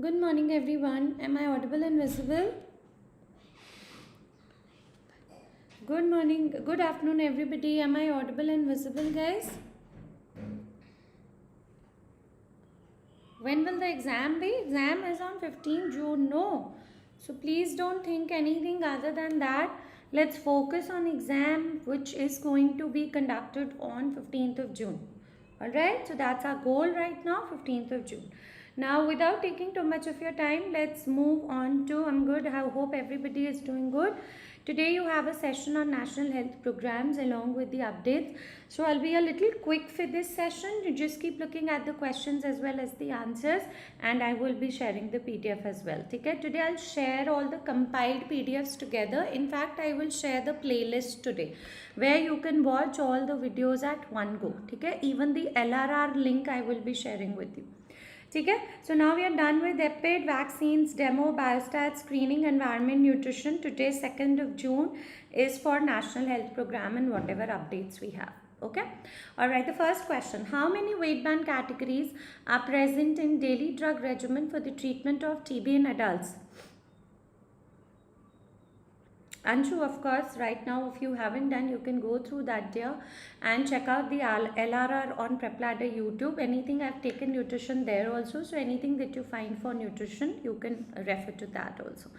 Good morning, everyone. Am I audible and visible? Good morning, good afternoon, everybody. Am I audible and visible, guys? When will the exam be? Exam is on 15 June. No. So please don't think anything other than that. Let's focus on exam which is going to be conducted on 15th of June. Alright, so that's our goal right now, 15th of June. Now, without taking too much of your time, let's move on to, I'm good, I hope everybody is doing good. Today you have a session on national health programs along with the updates. So I'll be a little quick for this session. You just keep looking at the questions as well as the answers, and I will be sharing the PDF as well. Okay? Today I'll share all the compiled PDFs together. In fact, I will share the playlist today where you can watch all the videos at one go. Okay? Even the LRR link I will be sharing with you. Okay, so now we are done with EPID, vaccines, demo, biostats, screening, environment, nutrition. Today, 2nd of June, is for National Health Program and whatever updates we have. Okay, all right. The first question: how many weight band categories are present in daily drug regimen for the treatment of TB in adults? Anshu, of course, right now, if you haven't done, you can go through that there and check out the LRR on PrepLadder YouTube. Anything I've taken nutrition there also. So anything that you find for nutrition, you can refer to that also.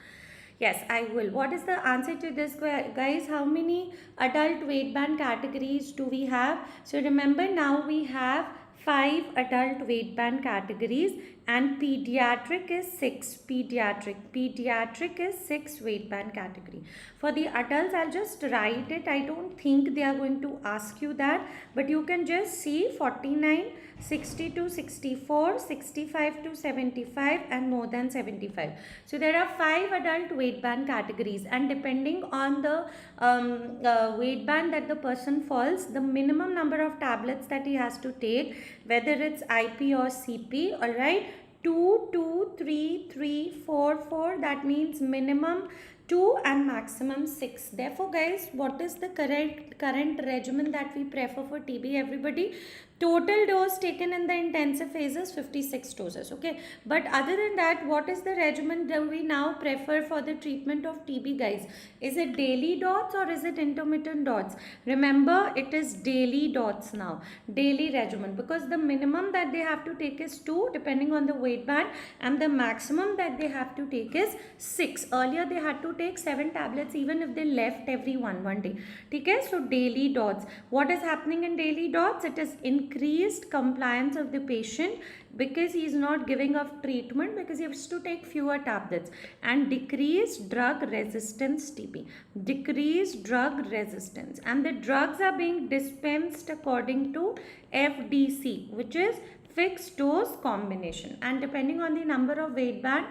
Yes, I will. What is the answer to this, guys? How many adult weight band categories do we have? So remember, now we have 5 adult weight band categories and pediatric is 6. Pediatric is 6 weight band category. For the adults, I'll just write it. I don't think they are going to ask you that, but you can just see 49, 60 to 64, 65 to 75 and more than 75. So there are 5 adult weight band categories, and depending on the weight band that the person falls, the minimum number of tablets that he has to take, whether it's IP or CP, all right, 2, 2, 3, 3, 4, 4, that means minimum 2 and maximum 6. Therefore, guys, what is the current regimen that we prefer for TB, everybody? Total dose taken in the intensive phase is 56 doses, okay? But other than that, what is the regimen that we now prefer for the treatment of TB, guys? Is it daily dots or is it intermittent dots? Remember, it is daily dots now, daily regimen, because the minimum that they have to take is 2 depending on the weight band, and the maximum that they have to take is 6. Earlier, they had to take 7 tablets even if they left every one day. Okay, so daily dots. What is happening in daily dots? It is increased compliance of the patient because he is not giving up treatment, because he has to take fewer tablets, and decreased drug resistance TB. Decreased drug resistance, and the drugs are being dispensed according to FDC, which is fixed dose combination, and depending on the number of weight band,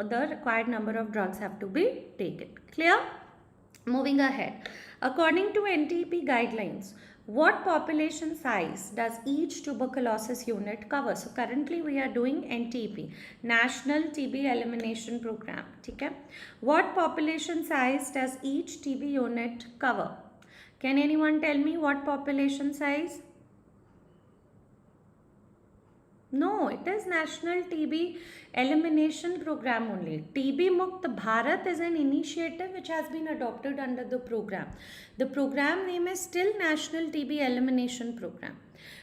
the required number of drugs have to be taken. Clear? Moving ahead. According to NTP guidelines, what population size does each tuberculosis unit cover? So currently we are doing NTP, National TB Elimination Program. Okay? What population size does each TB unit cover? Can anyone tell me what population size? No, it is National TB Elimination Program only. TB Mukt Bharat is an initiative which has been adopted under the program. The program name is still National TB Elimination Program.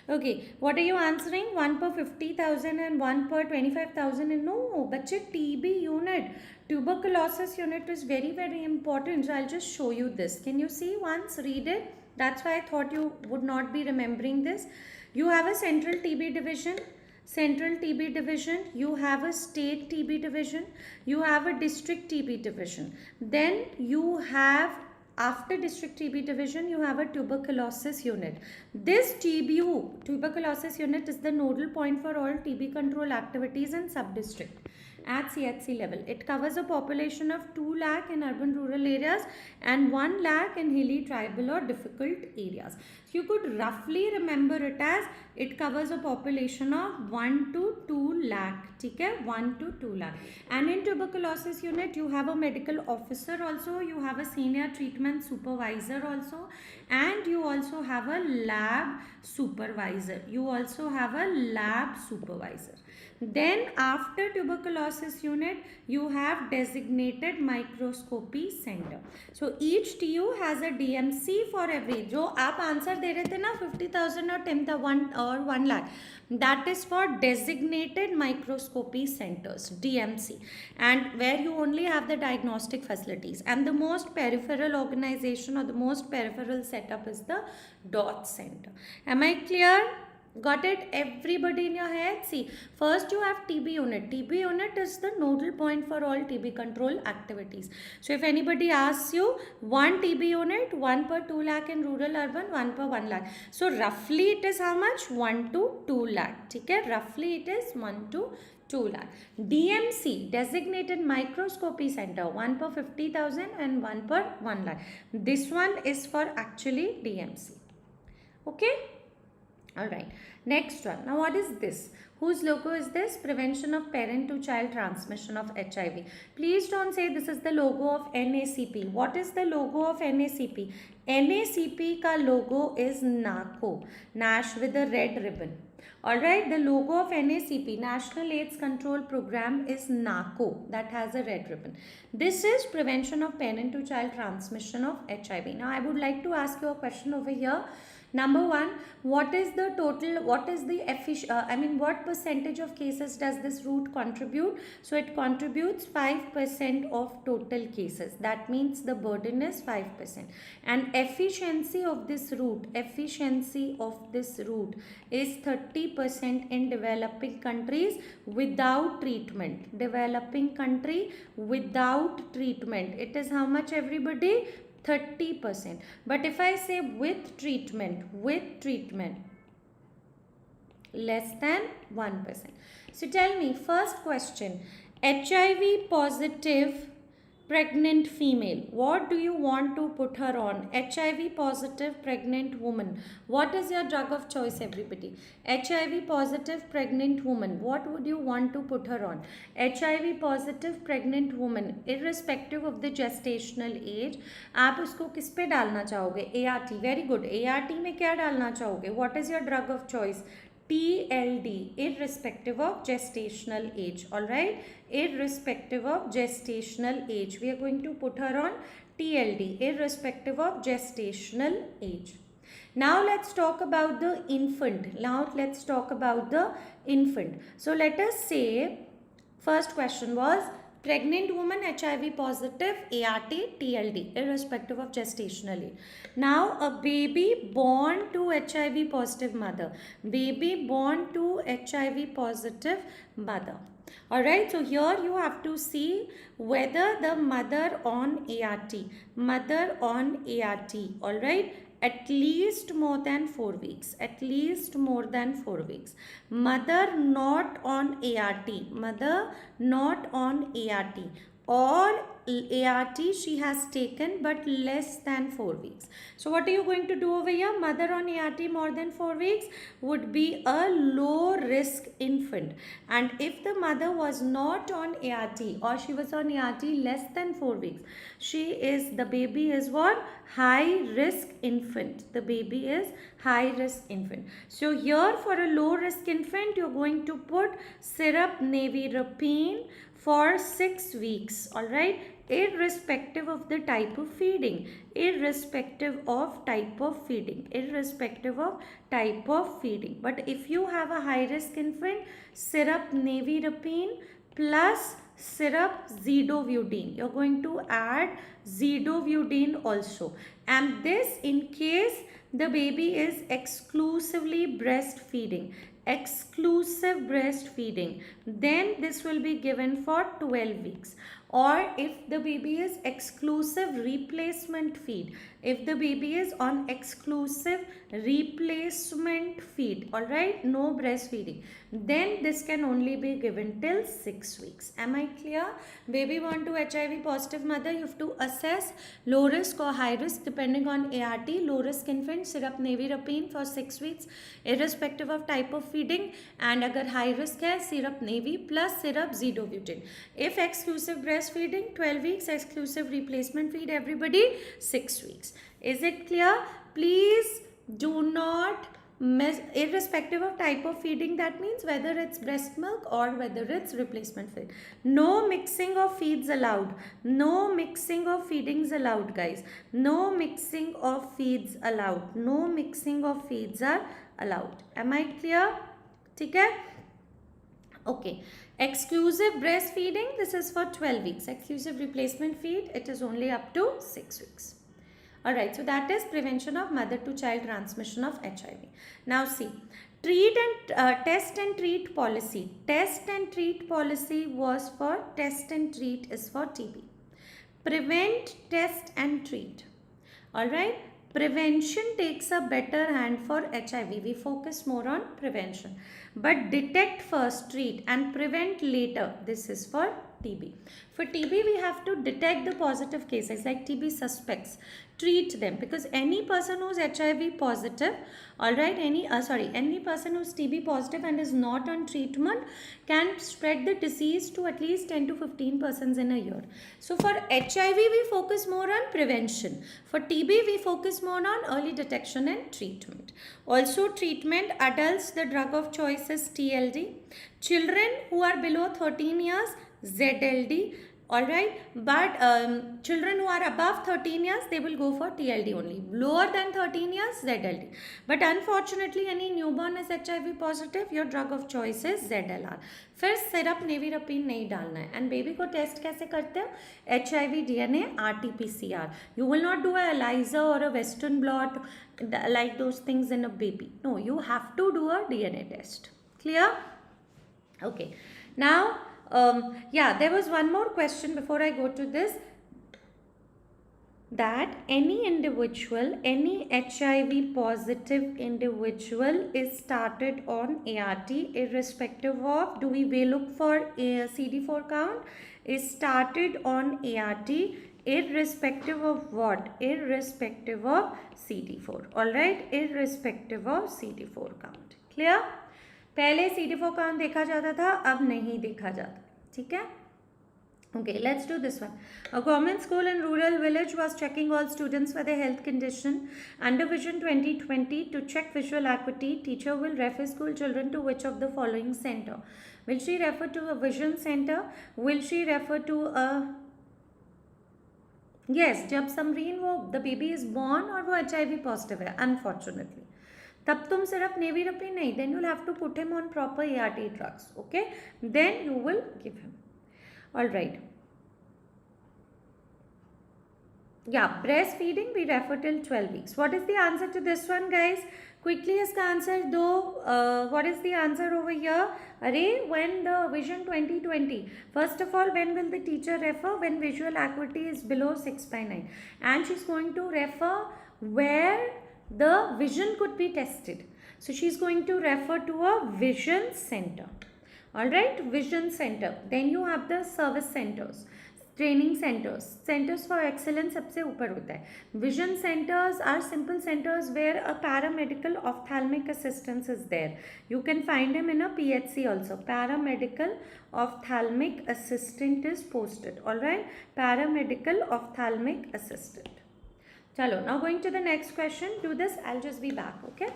Okay, what are you answering? 1 per 50,000 and 1 per 25,000. No, bache, TB unit, tuberculosis unit is very, very important. So I'll just show you this. Can you see once? Read it. That's why I thought you would not be remembering this. You have a central TB division. Central TB division, you have a state TB division, you have a district TB division. Then you have, after district TB division, you have a tuberculosis unit. This TBU, tuberculosis unit, is the nodal point for all TB control activities in sub-district at CHC level. It covers a population of 2 lakh in urban rural areas and 1 lakh in hilly tribal or difficult areas. So you could roughly remember it as it covers a population of 1 to 2 lakh. Okay? 1 to 2 lakh. And in tuberculosis unit, you have a medical officer also, you have a senior treatment supervisor also, and you also have a lab supervisor. Then after tuberculosis unit, you have designated microscopy center. So each TU has a DMC for every. जो आप answer दे रहे थे ना 50,000 और 1 lakh, that is for designated microscopy centers, DMC, and where you only have the diagnostic facilities. And the most peripheral organization or the most peripheral setup is the DOT center. Am I clear? Got it? Everybody in your head? See, first you have TB unit. TB unit is the nodal point for all TB control activities. So if anybody asks you, one TB unit, 1 per 2 lakh in rural, urban, 1 per 1 lakh. So roughly it is how much? 1 to 2 lakh. Okay? Roughly it is 1 to 2 lakh. DMC, designated microscopy center, 1 per 50,000 and 1 per 1 lakh. This one is for actually DMC. Okay? Alright, next one. Now what is this? Whose logo is this? Prevention of parent to child transmission of HIV. Please don't say this is the logo of NACP. What is the logo of NACP? NACP ka logo is NACO, NASH with a red ribbon. Alright, the logo of NACP, National AIDS Control Program, is NACO, that has a red ribbon. This is prevention of parent to child transmission of HIV. Now I would like to ask you a question over here. Number one, what is the total, what is the what percentage of cases does this route contribute? So it contributes 5% of total cases. That means the burden is 5%. And efficiency of this route is 30% in developing countries without treatment. Developing country without treatment. It is how much, everybody? 30%. But if I say with treatment, less than 1%. So tell me, first question, HIV positive pregnant female, what do you want to put her on? HIV positive pregnant woman, what is your drug of choice, everybody? HIV positive pregnant woman, what would you want to put her on? HIV positive pregnant woman, irrespective of the gestational age, आप उसको किस पे डालना चाहोगे? ART, very good. ART में क्या डालना चाहोगे? What is your drug of choice? TLD, irrespective of gestational age. Alright, irrespective of gestational age, we are going to put her on TLD, irrespective of gestational age. Now let's talk about the infant. So let us say, first question was pregnant woman, HIV positive, ART, TLD, irrespective of gestational age. Now a baby born to HIV positive mother. Alright, so here you have to see whether the mother on ART, alright, at least more than 4 weeks, mother not on ART, or ART she has taken but less than 4 weeks. So what are you going to do over here? Mother on ART more than 4 weeks would be a low risk infant, and if the mother was not on ART or she was on ART less than 4 weeks, the baby is what? High risk infant. So here for a low risk infant, you're going to put syrup nevirapine for 6 weeks, alright, irrespective of the type of feeding, But if you have a high risk infant, syrup nevirapine plus syrup zidovudine, you're going to add zidovudine also, and this in case the baby is exclusively breastfeeding, then this will be given for 12 weeks. Or if the baby is exclusive replacement feed, if the baby is on exclusive replacement feed, alright, no breastfeeding, then this can only be given till 6 weeks. Am I clear? Baby born to HIV positive mother, you have to assess low risk or high risk depending on ART. Low risk infant, syrup nevirapine for 6 weeks irrespective of type of feeding, and agar high risk hai, syrup nevi plus syrup zidovudine. If exclusive breastfeeding, 12 weeks, exclusive replacement feed, everybody 6 weeks. Is it clear? Please do not irrespective of type of feeding, that means whether it's breast milk or whether it's replacement feed. No mixing of feeds allowed. No mixing of feedings allowed, guys. No mixing of feeds allowed. No mixing of feeds are allowed. Am I clear? Okay? Okay. Exclusive breastfeeding, this is for 12 weeks. Exclusive replacement feed, it is only up to 6 weeks. Alright, so that is prevention of mother to child transmission of HIV. Now see, test and treat policy. Test and treat policy was for test and treat is for TB. Prevent, test and treat. Alright, prevention takes a better hand for HIV. We focus more on prevention. But detect first, treat and prevent later. This is for TB. For TB, we have to detect the positive cases like TB suspects. Treat them, because any person who's HIV positive, alright, any person who's TB positive and is not on treatment can spread the disease to at least 10 to 15 persons in a year. So for HIV, we focus more on prevention. For TB, we focus more on early detection and treatment. Also treatment, adults, the drug of choice is TLD. Children who are below 13 years, ZLD. Alright, but children who are above 13 years, they will go for TLD only. Lower than 13 years, ZLD. But unfortunately, any newborn is HIV positive, your drug of choice is ZLR. फिर syrup नेविरपिन नहीं डालना है. And baby को test कैसे करते हैं? HIV DNA RT-PCR. You will not do a ELISA or a Western blot like those things in a baby. No, you have to do a DNA test. Clear? Okay. Now, yeah, there was one more question before I go to this, that any individual, any HIV positive individual is started on ART irrespective of, do we look for a CD4 count, is started on ART irrespective of what? Irrespective of CD4. Alright, irrespective of CD4 count. Clear? पहले CD4 count देखा जाता था, अब नहीं देखा जाता. ठीक है? Okay, let's do this one. A government school in rural village was checking all students for their health condition. Under Vision 2020, to check visual acuity, teacher will refer school children to which of the following center? Will she refer to a vision center? Will she refer to a... Yes, जब समरीन वो the baby is born और वो HIV positive है, unfortunately. तब तुम सिर्फ नेविरपिन नहीं, then you'll have to put him on proper ART drugs, okay? Then you will give him. Alright. Yeah, breastfeeding we refer till 12 weeks. What is the answer to this one, guys? Quickly इसका answer दो. What is the answer over here? Array, when the Vision 2020. First of all, when will the teacher refer? When visual acuity is below 6/9. And she's going to refer where the vision could be tested. So she's going to refer to a vision center. Alright, vision center. Then you have the service centers, training centers. Centers for excellence सबसे ऊपर होता है. Vision centers are simple centers where a paramedical ophthalmic assistance is there. You can find him in a PHC also. Paramedical ophthalmic assistant is posted. Alright, paramedical ophthalmic assistant. Chalo, now going to the next question. Do this, I'll just be back, okay?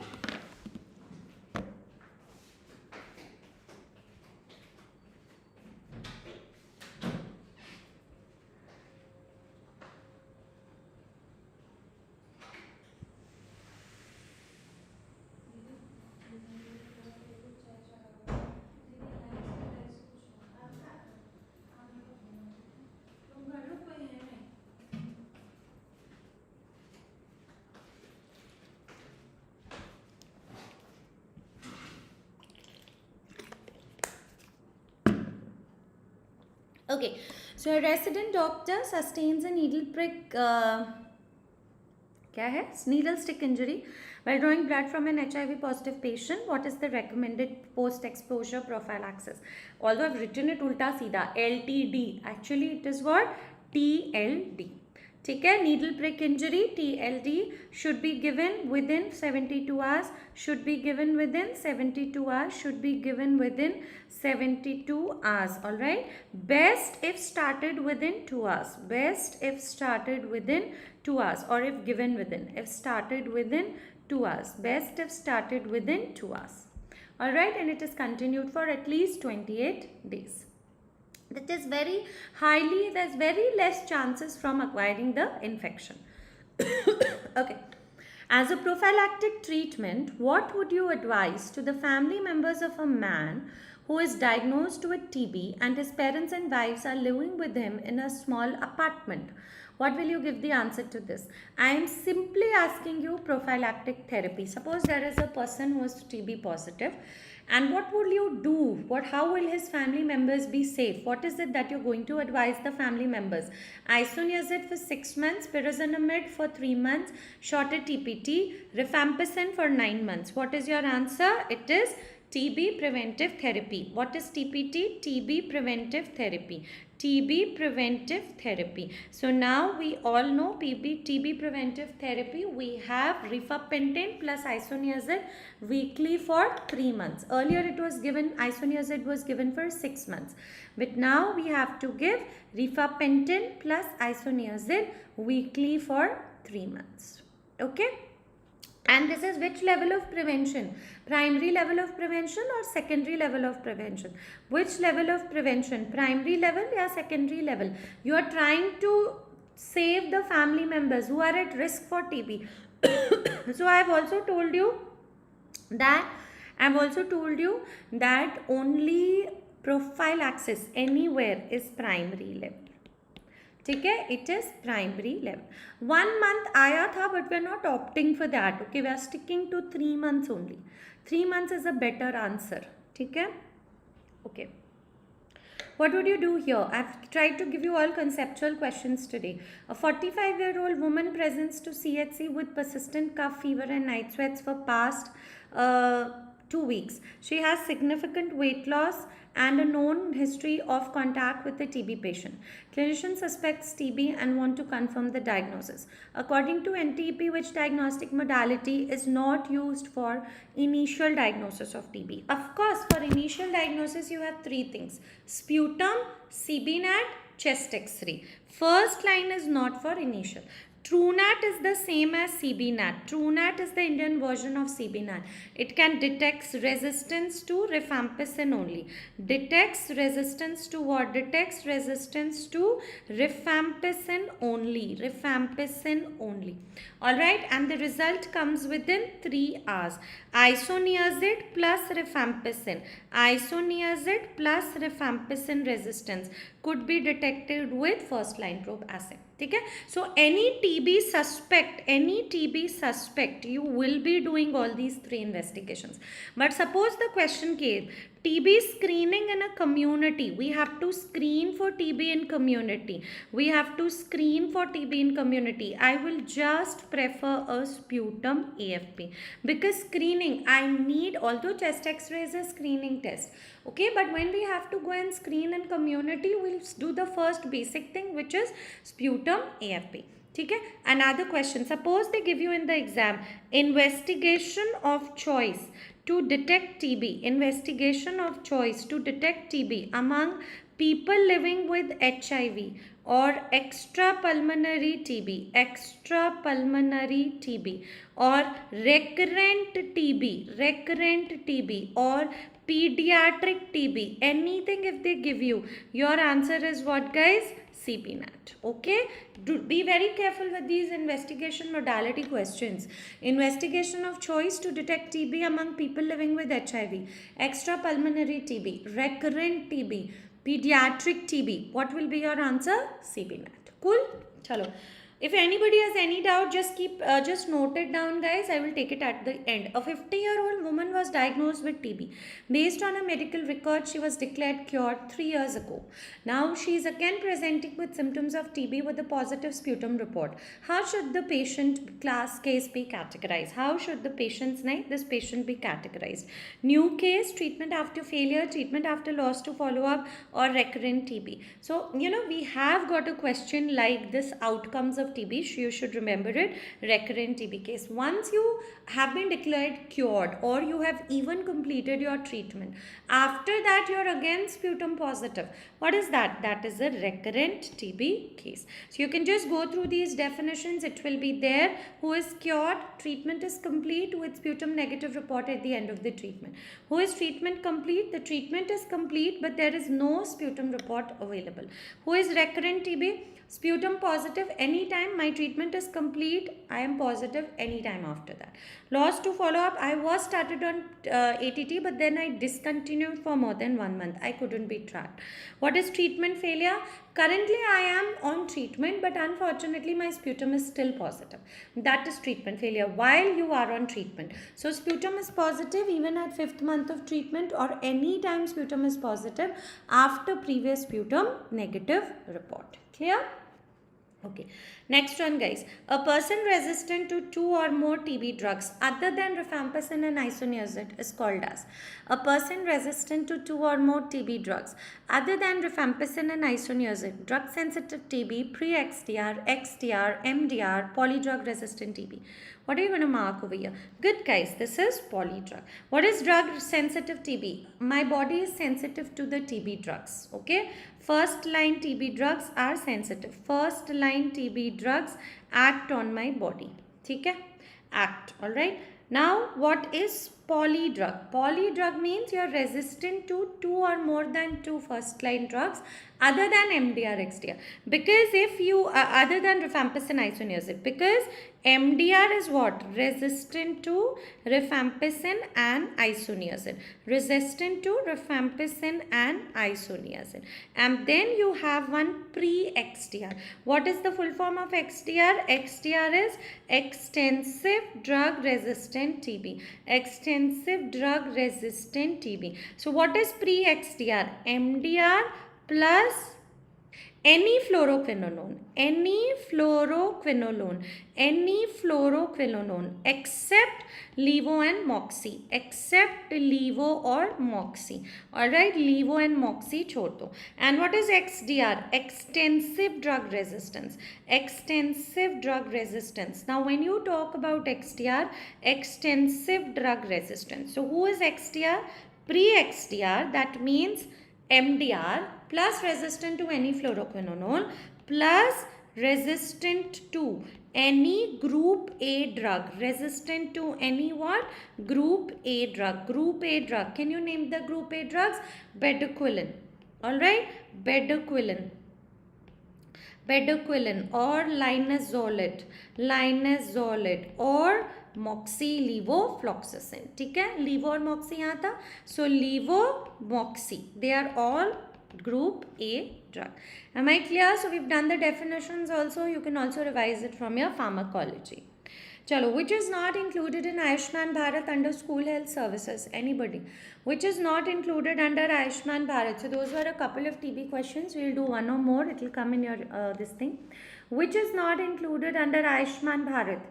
Okay, so a resident doctor sustains a needle prick, क्या है? Needle stick injury while drawing blood from an HIV positive patient. What is the recommended post exposure prophylaxis? Although I've written it ulta सीधा, LTD. Actually, it is what? TLD. ठीक है, needle prick injury, TLD, should be given within 72 hours, should be given within 72 hours, should be given within 72 hours. Alright, best if started within 2 hours, best if started within 2 hours, or if given within, if started within 2 hours, best if started within 2 hours. Alright, and it is continued for at least 28 days. That is very highly, there's very less chances from acquiring the infection. Okay. As a prophylactic treatment, what would you advise to the family members of a man who is diagnosed with TB and his parents and wives are living with him in a small apartment? What will you give the answer to this? I am simply asking you prophylactic therapy. Suppose there is a person who is TB positive, and what will you do? How will his family members be safe? What is it that you're going to advise the family members? Isoniazid for 6 months, pyrazinamide for 3 months, shorter TPT, rifampicin for 9 months. What is your answer? It is TB preventive therapy. What is TPT? TB preventive therapy. TB preventive therapy. So now we all know TB preventive therapy. We have rifampicin plus isoniazid weekly for 3 months. Earlier it was given, isoniazid was given for 6 months. But now we have to give rifampicin plus isoniazid weekly for 3 months. Okay? And this is which level of prevention? Primary level of prevention or secondary level of prevention? Which level of prevention? Primary level or secondary level? You are trying to save the family members who are at risk for TB. So I have also told you that only prophylaxis anywhere is primary level. ठीक है, it is primary level. 1 month आया था, but we are not opting for that. Okay, we are sticking to 3 months only. 3 months is a better answer. ठीक है? Okay. What would you do here? I've tried to give you all conceptual questions today. A 45-year-old woman presents to CHC with persistent cough, fever and night sweats for past 2 weeks. She has significant weight loss and a known history of contact with a TB patient. Clinician suspects TB and want to confirm the diagnosis. According to NEETPG, which diagnostic modality is not used for initial diagnosis of TB? Of course, for initial diagnosis, you have 3 things: sputum, CBNAT, chest X-ray. First line is not for initial. TrueNAT is the same as CBNAT. TrueNAT is the Indian version of CBNAT. It can detect resistance to rifampicin only. Detects resistance to what? Detects resistance to rifampicin only. Rifampicin only. Alright, and the result comes within 3 hours. Isoniazid plus rifampicin. Isoniazid plus rifampicin resistance could be detected with first line probe assay. ठीक है? So any TB suspect, you will be doing all these 3 investigations. But suppose the question came, TB screening in a community. We have to screen for TB in community. I will just prefer a sputum AFP because screening, I need, although chest X-ray is a screening test. Okay, but when we have to go and screen in community, we'll do the first basic thing, which is sputum AFP. Okay? Another question. Suppose they give you in the exam, investigation of choice to detect TB. Investigation of choice to detect TB among people living with HIV or extrapulmonary TB or recurrent TB or pediatric TB. Anything if they give you, your answer is what, guys? CBNAT. Okay, be very careful with these investigation modality questions. Investigation of choice to detect TB among people living with HIV, extrapulmonary TB, recurrent TB, pediatric TB. What will be your answer? CBNAT. Cool? Chalo. If anybody has any doubt, just note it down, guys. I will take it at the end. A 50-year-old woman was diagnosed with TB. Based on a medical record, she was declared cured 3 years ago. Now she is again presenting with symptoms of TB with a positive sputum report. How should the patient case be categorized? How should this patient be categorized? New case, treatment after failure, treatment after loss to follow-up, or recurrent TB. So, we have got a question like this: outcomes of of TB, you should remember it, recurrent TB case. Once you have been declared cured or you have even completed your treatment, after that you are again sputum positive. What is that? That is a recurrent TB case. So you can just go through these definitions. It will be there. Who is cured? Treatment is complete with sputum negative report at the end of the treatment. Who is treatment complete? The treatment is complete but there is no sputum report available. Who is recurrent TB? Sputum positive anytime my treatment is complete, I am positive anytime after that. Loss to follow up, I was started on ATT but then I discontinued for more than 1 month. I couldn't be tracked. What is treatment failure? Currently I am on treatment but unfortunately my sputum is still positive. That is treatment failure while you are on treatment. So sputum is positive even at 5th month of treatment or any time sputum is positive after previous sputum negative report. Clear? Okay, next one guys. A person resistant to 2 or more TB drugs other than rifampicin and isoniazid is called as. A person resistant to 2 or more TB drugs other than rifampicin and isoniazid, drug sensitive TB, pre-XDR, XDR, MDR, polydrug resistant TB. What are you going to mark over here? Good guys, this is polydrug. What is drug sensitive TB? My body is sensitive to the TB drugs. Okay. First line TB drugs are sensitive. First line TB drugs act on my body. Okay? Act. Alright. Now what is polydrug? Polydrug means you are resistant to 2 or more than 2 first line drugs other than MDR, XDR. Because if you, other than rifampicin, isoniazid, because MDR is what? Resistant to rifampicin and isoniazid. Resistant to rifampicin and isoniazid. And then you have one pre-XDR. What is the full form of XDR? XDR is extensive drug resistant TB. Extensive drug resistant TB. So what is pre-XDR? MDR plus any fluoroquinolone except levo and moxie, alright, levo and moxie chhod do. And what is XDR? Extensive drug resistance. Now when you talk about XDR, extensive drug resistance, so who is XDR? Pre-XDR, that means MDR plus resistant to any fluoroquinolone plus resistant to any group A drug. Resistant to any what? Group A drug. Group A drug. Can you name the group A drugs? Bedaquiline. Alright? Bedaquiline or linezolid or moxilevofloxacin. ठीक है? Levo और moxie यहाँ था. So levo, moxie, they are all group A drug. Am I clear? So we've done the definitions also. You can also revise it from your pharmacology. Chalo, which is not included in Ayushman Bharat under school health services? Anybody? Which is not included under Ayushman Bharat? So those were a couple of TB questions. We'll do one or more. It will come in your this thing. Which is not included under Ayushman Bharat?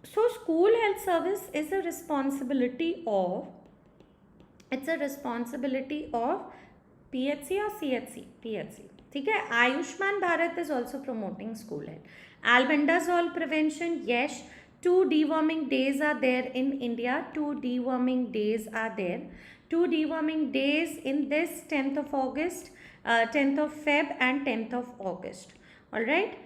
So school health service is a responsibility of, it's a responsibility of PHC or CHC? PHC. ठीक है? Ayushman Bharat is also promoting school health. Albendazole prevention, yes. 2 deworming days are there in India. 2 deworming days are there. 2 deworming days in this 10th of August, 10th of Feb and 10th of August. Alright.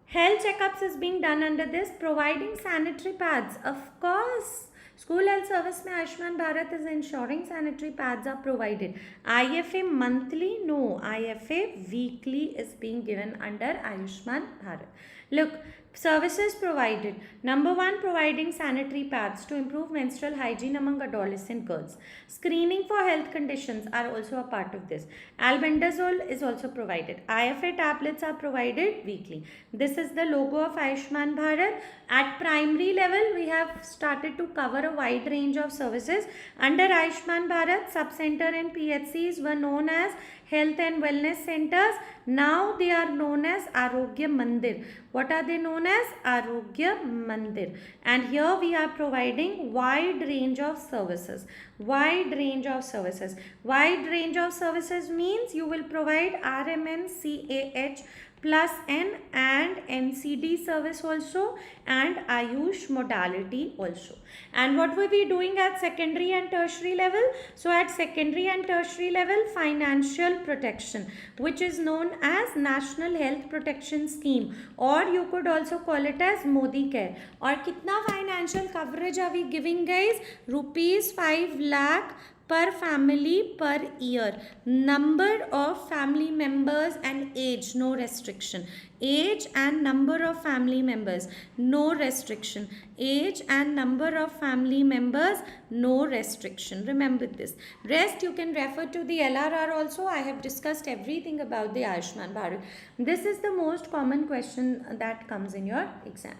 Health checkups is being done under this. Providing sanitary pads. Of course. School health service mein Ayushman Bharat is ensuring sanitary pads are provided. IFA monthly? No. IFA weekly is being given under Ayushman Bharat. Look, services provided. Number 1, providing sanitary pads to improve menstrual hygiene among adolescent girls. Screening for health conditions are also a part of this. Albendazole is also provided. IFA tablets are provided weekly. This is the logo of Ayushman Bharat. At primary level, we have started to cover a wide range of services. Under Ayushman Bharat, sub-center and PHCs were known as health and wellness centers. Now they are known as Arogya Mandir. What are they known as? Arogya Mandir. And here we are providing wide range of services. Wide range of services. Wide range of services means you will provide RMN, CAH, plus N and NCD service also, and Ayush modality also. And what were we doing at secondary and tertiary level? So at secondary and tertiary level, financial protection, which is known as National Health Protection Scheme, or you could also call it as Modi Care. Or kitna financial coverage are we giving, guys? Rupees 5 lakh per family per year. Number of family members and age, no restriction. Age and number of family members, no restriction. Age and number of family members, no restriction. Remember this. Rest you can refer to the LRR also. I have discussed everything about the Ayushman Bharat. This is the most common question that comes in your exam.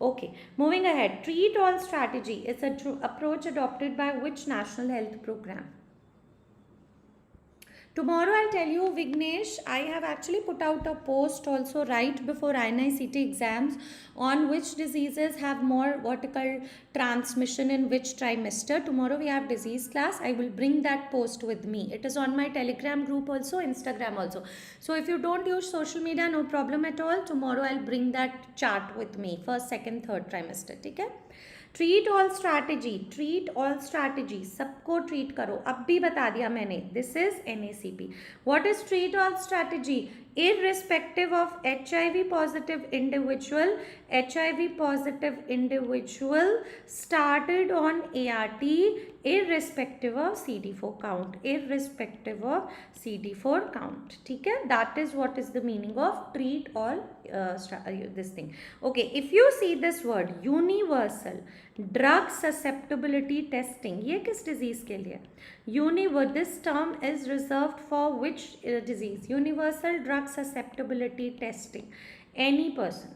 Okay, moving ahead. Treat all strategy is an approach adopted by which national health program? Tomorrow I'll tell you, Vignesh, I have actually put out a post also right before NICT exams on which diseases have more vertical transmission in which trimester. Tomorrow we have disease class. I will bring that post with me. It is on my Telegram group also, Instagram also. So if you don't use social media, no problem at all. Tomorrow I'll bring that chart with me. First, second, third trimester. Okay? Treat all strategy सबको treat करो. अब भी बता दिया मैंने. This is NACP. What is treat all strategy? Irrespective of HIV positive individual started on ART, irrespective of CD4 count. ठीक है? That is what is the meaning of treat all this thing. Okay, if you see this word universal drug susceptibility testing, ये किस disease के लिए? This term is reserved for which disease? Universal drug susceptibility testing. Any person,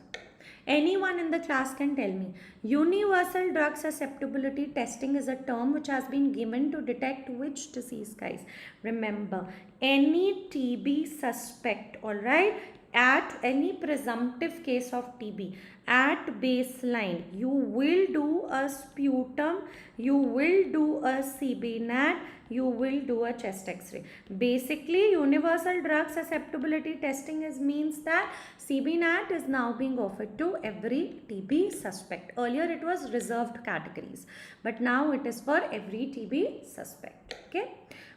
anyone in the class can tell me. Universal drug susceptibility testing is a term which has been given to detect which disease, guys? Remember, any TB suspect, all right, at any presumptive case of TB, at baseline, you will do a sputum, you will do a CB-NAT, you will do a chest x-ray. Basically, universal drug susceptibility testing means that CB-NAT is now being offered to every TB suspect. Earlier it was reserved categories, but now it is for every TB suspect. Okay.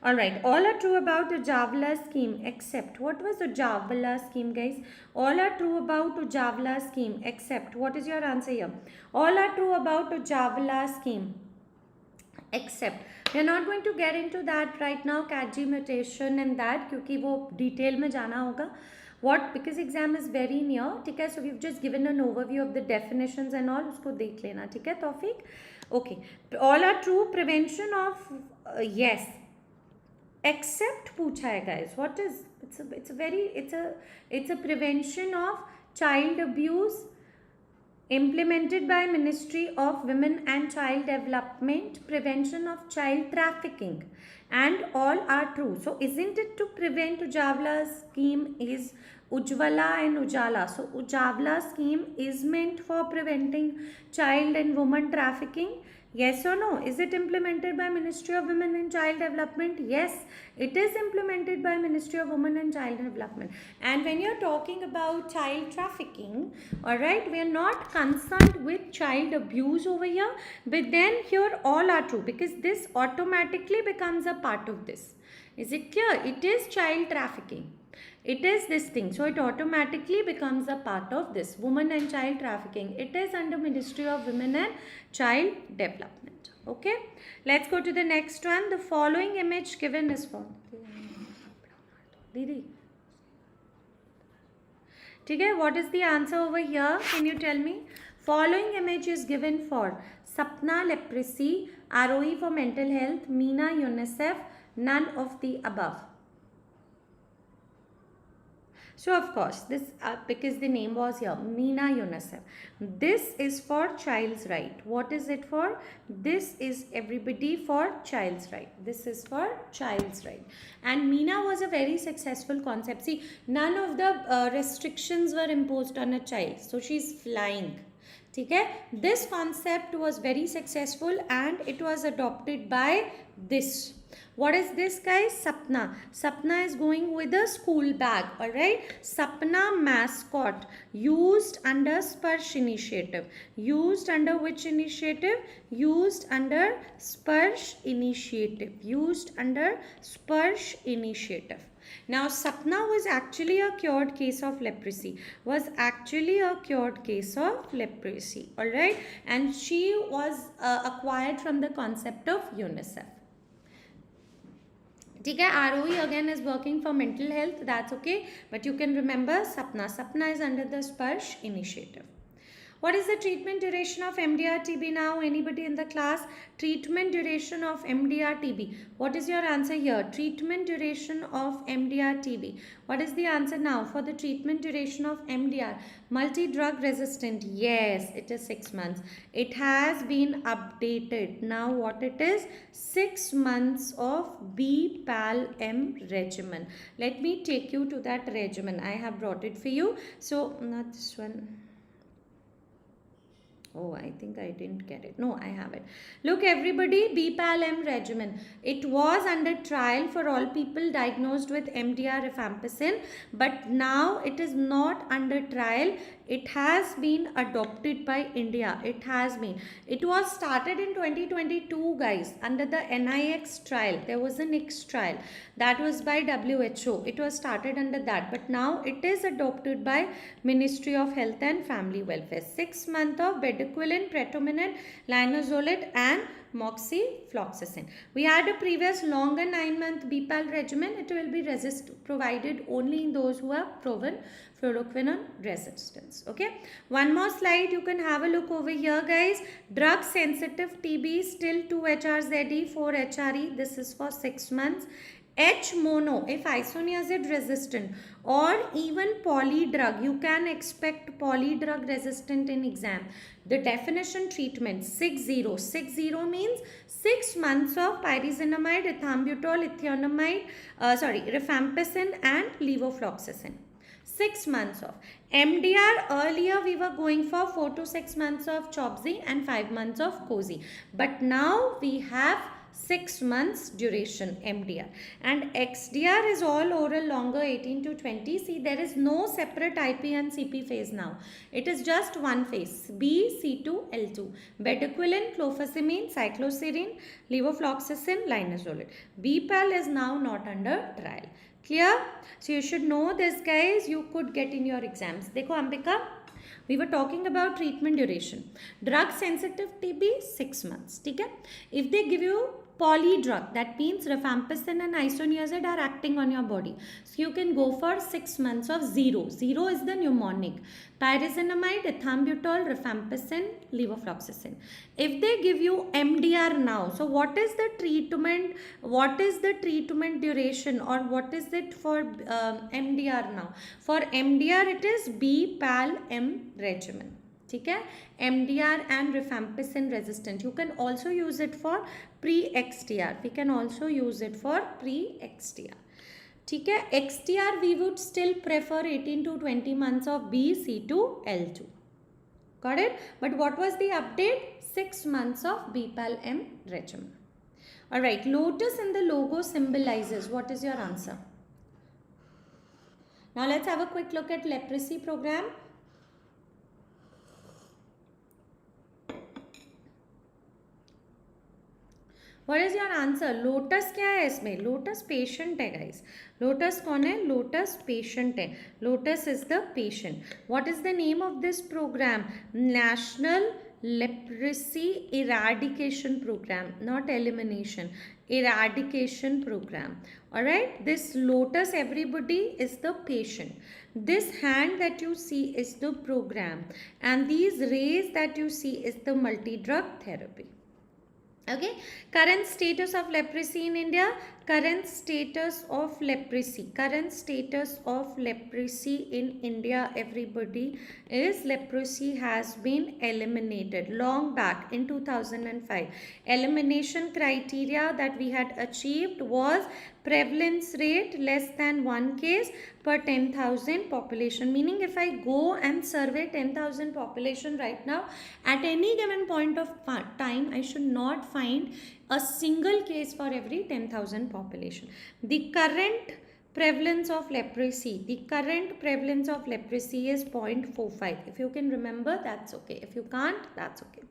Alright, all are true about Ujjavala scheme except, what was Ujjavala scheme, guys? All are true about Ujjavala scheme except, what is your answer here? All are true about Ujjavala scheme except, we are not going to get into that right now, CATG mutation and that, क्योंकि वो detail में जाना होगा. What? Because exam is very near. ठीक है? So we've just given an overview of the definitions and all. उसको देख लेना. ठीक है, तौफीक? Okay. All are true. Prevention of yes. Except पूछा है, guys. What is? It's a prevention of child abuse implemented by Ministry of Women and Child Development, prevention of child trafficking, and all are true. So isn't it to prevent? Ujjavala scheme is Ujjwala and Ujala. So Ujjavala scheme is meant for preventing child and woman trafficking. Yes or no? Is it implemented by Ministry of Women and Child Development? Yes, it is implemented by Ministry of Women and Child Development. And when you're talking about child trafficking, alright, we are not concerned with child abuse over here, but then here all are true because this automatically becomes a part of this. Is it clear? It is child trafficking. It is this thing. So it automatically becomes a part of this. Women and child trafficking. It is under Ministry of Women and Child Development. Okay. Let's go to the next one. The following image given is for. Didi. Okay. What is the answer over here? Can you tell me? Following image is given for Sapna leprosy, ROE for mental health, Meena UNICEF, none of the above. So of course, this because the name was here, Meena UNICEF. This is for child's right. What is it for? This is everybody for child's right. This is for child's right. And Meena was a very successful concept. See, none of the restrictions were imposed on a child. So she's flying. ठीक है, this concept was very successful and it was adopted by this. What is this, guys? Sapna. Sapna is going with a school bag. All right, Sapna mascot used under Sparsh initiative. Used under which initiative? Used under Sparsh initiative. Used under Sparsh initiative. Now, Sapna was actually a cured case of leprosy. Was actually a cured case of leprosy. All right, and she was acquired from the concept of UNICEF. ठीक है, ROE again is working for mental health, that's okay, but you can remember Sapna. Sapna is under the Sparsh initiative. What is the treatment duration of MDR-TB now? Anybody in the class? Treatment duration of MDR-TB. What is your answer here? Treatment duration of MDR-TB. What is the answer now for the treatment duration of MDR? Multi-drug resistant. Yes, it is 6 months. It has been updated. Now what it is? 6 months of B-PAL-M regimen. Let me take you to that regimen. I have brought it for you. So, not this one. Oh, I think I didn't get it. No, I have it. Look, everybody, B-PAL-M regimen. It was under trial for all people diagnosed with MDR rifampicin, but now it is not under trial. It has been adopted by India. It has been. It was started in 2022, guys, under the NIX trial. There was a NIX trial. That was by WHO. It was started under that. But now it is adopted by Ministry of Health and Family Welfare. 6 months of bedaquiline, pretominate, linezolid and moxifloxacin. We had a previous longer 9-month B-PAL regimen. It will be provided only in those who have proven fluoroquinone resistance. Okay, one more slide. You can have a look over here, guys. Drug sensitive TB still 2 HRZE, 4 HRE. This is for 6 months. H mono, if isoniazid resistant or even polydrug, you can expect polydrug resistant in exam. The definition treatment 60 means 6 months of pyrazinamide, ethambutol, rifampicin and levofloxacin. 6 months of MDR. Earlier we were going for 4 to 6 months of Chobzi and 5 months of Cozy, but now we have 6 months duration MDR, and XDR is all oral longer 18 to 20. See, there is no separate IP and CP phase now. It is just one phase, B, C2, L2. Bedaquiline, clofazimine, cycloserine, levofloxacin, linezolid. B-PAL is now not under trial. Clear? So you should know this, guys. You could get in your exams. Dekho Ambika, we were talking about treatment duration. Drug sensitive TB 6 months. Okay? If they give you polydrug, that means rifampicin and isoniazid are acting on your body, so you can go for 6 months of 0. 0 is the mnemonic. Pyrazinamide, ethambutol, rifampicin, levofloxacin. If they give you MDR now, so what is the treatment? What is the treatment duration, or what is it for MDR now? For MDR, it is B-PAL-M regimen. ठीक है, MDR and rifampicin resistant. You can also use it for pre-XDR. We can also use it for pre-XDR. ठीक है, XDR we would still prefer 18 to 20 months of B, C2, L2. Got it? But what was the update? 6 months of B-PAL-M regimen. Alright, lotus in the logo symbolizes. What is your answer? Now let's have a quick look at leprosy program. What is your answer? Lotus क्या है इसमें? Lotus patient है, guys. Lotus कौन है? Lotus patient है. Lotus is the patient. What is the name of this program? National Leprosy Eradication Program, not elimination. Eradication Program. Alright, this lotus, everybody, is the patient. This hand that you see is the program, and these rays that you see is the multi-drug therapy. Okay, current status of leprosy in India. current status of leprosy. Current status of leprosy in India, everybody, is leprosy has been eliminated long back in 2005. Elimination criteria that we had achieved was prevalence rate less than 1 case per 10,000 population. Meaning if I go and survey 10,000 population right now, at any given point of time, I should not find a single case for every 10,000 population. The current prevalence of leprosy, the current prevalence of leprosy is 0.45. If you can remember, that's okay. If you can't, that's okay.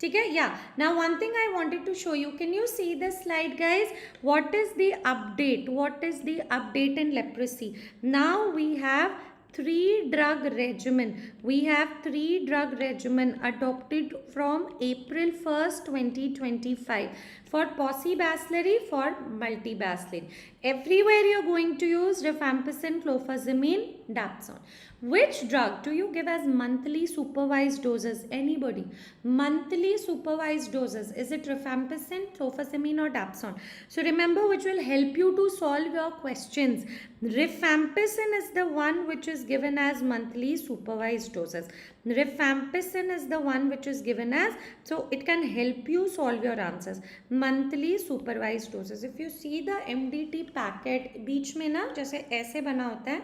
Okay, yeah. Now one thing I wanted to show you, can you see this slide, guys? What is the update? What is the update in leprosy? Now we have 3-drug regimen. We have 3-drug regimen adopted from April 1st, 2025 for paucibacillary, for multibacillary. Everywhere you're going to use rifampicin, clofazimine, dapsone. Which drug do you give as monthly supervised doses? Anybody? Monthly supervised doses. Is it rifampicin, clofazimine or dapsone? So remember, which will help you to solve your questions. Rifampicin is the one which is given as monthly supervised doses. Rifampicin is the one which is given as, so it can help you solve your answers. Monthly supervised doses. If you see the MDT packet, बीच में ना जैसे ऐसे बना होता है,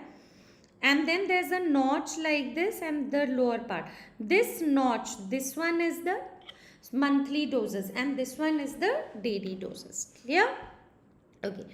and then there's a notch like this and the lower part. This notch, this one is the monthly doses and this one is the daily doses. Clear? Okay.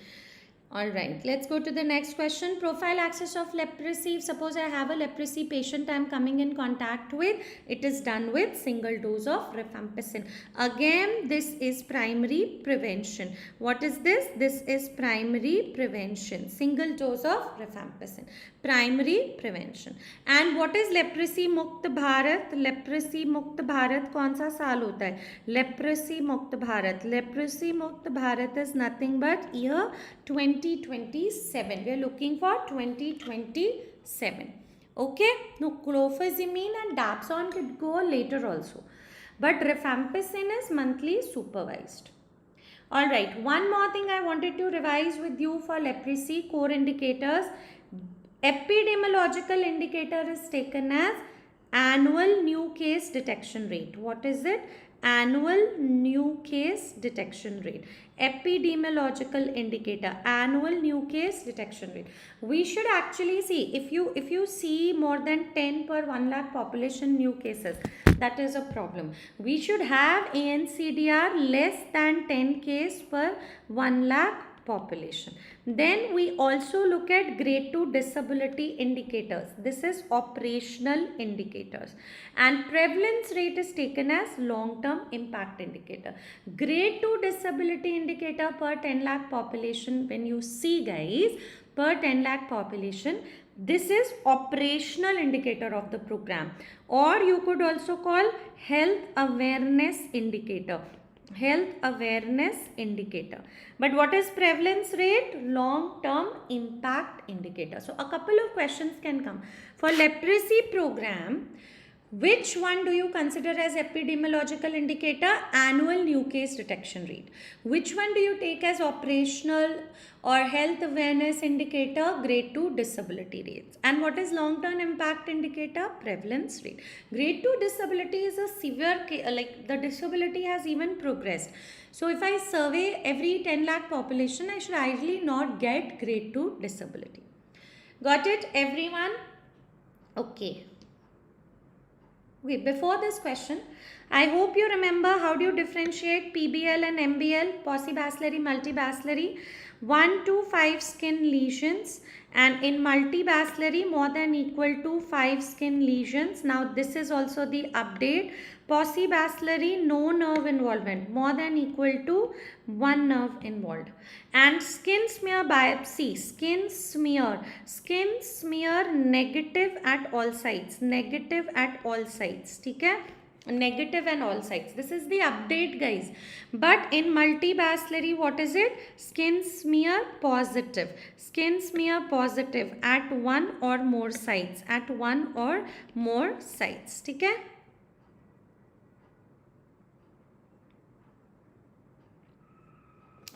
Alright, let's go to the next question. Prophylaxis of leprosy. If suppose I have a leprosy patient I am coming in contact with, it is done with single dose of rifampicin. Again, this is primary prevention. What is this? This is primary prevention. Single dose of rifampicin. Primary prevention. And what is leprosy muक्त Bharat? Leprosy मुक्त भारत कौन सा साल होता है? Leprosy मुक्त Bharat. Leprosy मुक्त Bharat is nothing but year 2027. We are looking for 2027. Okay. No, clofazimine and dapsone could go later also. But rifampicin is monthly supervised. Alright. One more thing I wanted to revise with you for leprosy. Core indicators. Epidemiological indicator is taken as annual new case detection rate. What is it? Annual new case detection rate. Epidemiological indicator, annual new case detection rate. We should actually see, if you see more than 10 per 1 lakh population new cases, that is a problem. We should have ANCDR less than 10 case per 1 lakh population. Then we also look at grade 2 disability indicators. This is operational indicators. And prevalence rate is taken as long-term impact indicator. Grade 2 disability indicator per 10 lakh population, when you see guys, per 10 lakh population, this is operational indicator of the program. Or you could also call health awareness indicator. Health awareness indicator. But what is prevalence rate? Long-term impact indicator. So a couple of questions can come. For leprosy program, which one do you consider as epidemiological indicator? Annual new case detection rate. Which one do you take as operational or health awareness indicator? Grade 2 disability rates. And what is long-term impact indicator? Prevalence rate. Grade 2 disability is a severe case, like the disability has even progressed. So if I survey every 10 lakh population, I should ideally not get grade 2 disability. Got it, everyone? Okay. Wait, before this question, I hope you remember how do you differentiate PBL and MBL, paucibacillary, multibacillary. 1 to 5 skin lesions, and in multibacillary more than equal to 5 skin lesions. Now this is also the update. Paucibacillary, no nerve involvement, more than equal to 1 nerve involved. And skin smear biopsy, skin smear negative at all sites, negative at all sites. Okay? Negative and all sites. This is the update, guys. But in multibacillary, what is it? Skin smear positive. Skin smear positive at 1 or more sites. At 1 or more sites. Okay?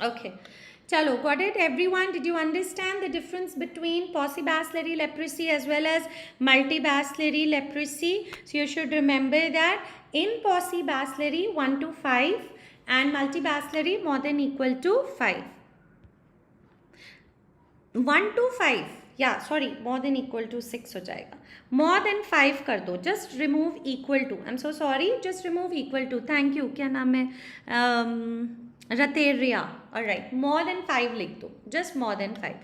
Okay. Chalo, got it everyone? Did you understand the difference between paucibacillary leprosy as well as multibacillary leprosy? So you should remember that in paucibacillary 1 to 5 and multibacillary more than equal to 5. 1 to 5, yeah, sorry, more than equal to 6 हो जाएगा. More than 5 कर दो. Just remove equal to. I'm so sorry. Just remove equal to. Thank you. क्या नाम है? Rateria. All right. More than 5 लिख दो. Just more than 5.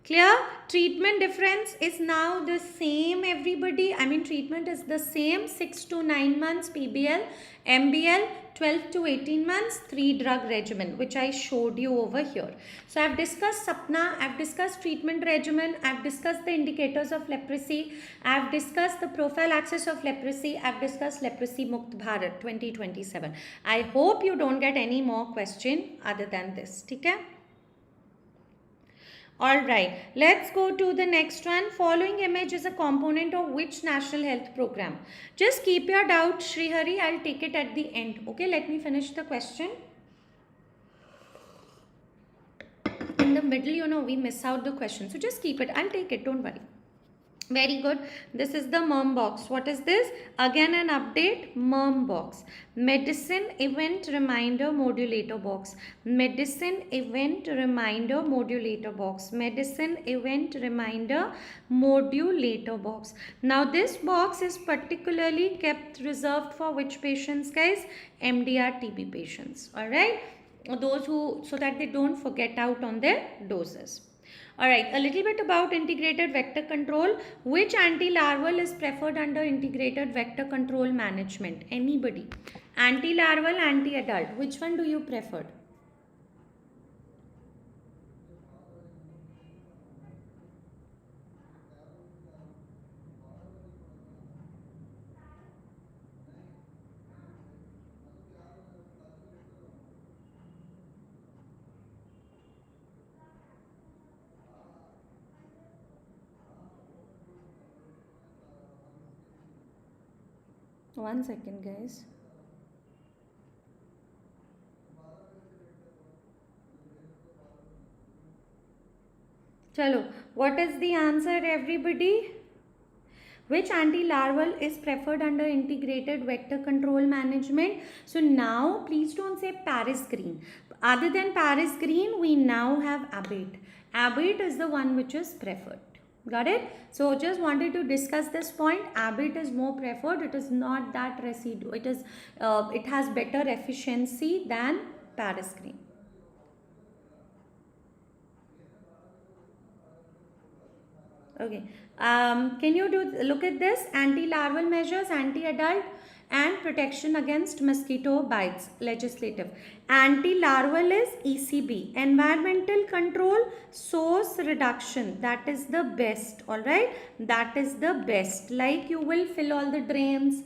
Clear? Treatment difference is now the same, everybody. I mean, treatment is the same. 6 to 9 months PBL, MBL, 12 to 18 months, 3 drug regimen, which I showed you over here. So I've discussed SAPNA, I've discussed treatment regimen, I've discussed the indicators of leprosy, I've discussed the prophylaxis of leprosy, I've discussed Leprosy Mukt Bharat 2027. I hope you don't get any more question other than this. Okay? Alright, let's go to the next one. Following image is a component of which national health program? Just keep your doubt, Srihari. I'll take it at the end. Okay, let me finish the question. In the middle, you know, we miss out the question. So just keep it. I'll take it. Don't worry. Very good. This is the MERM box. What is this? Again an update. MERM box. Medicine event reminder modulator box. Medicine event reminder modulator box. Medicine event reminder modulator box. Now this box is particularly kept reserved for which patients, guys? MDR TB patients. Alright. Those who, so that they don't forget out on their doses. Alright, a little bit about integrated vector control. Which anti-larval is preferred under integrated vector control management? Anybody? Anti-larval, anti-adult. Which one do you prefer? One second, guys. Chalo, what is the answer, everybody? Which anti-larval is preferred under integrated vector control management? So now, please don't say Paris green. Other than Paris green, we now have Abate. Abate is the one which is preferred. Got it? So just wanted to discuss this point. Abate is more preferred. It is not that residue. It is. It has better efficiency than Paris green. Okay. Can you look at this? Anti-larval measures, anti-adult, and protection against mosquito bites. Legislative. Anti-larval is ECB. Environmental control, source reduction. That is the best. Alright. That is the best. Like you will fill all the drains.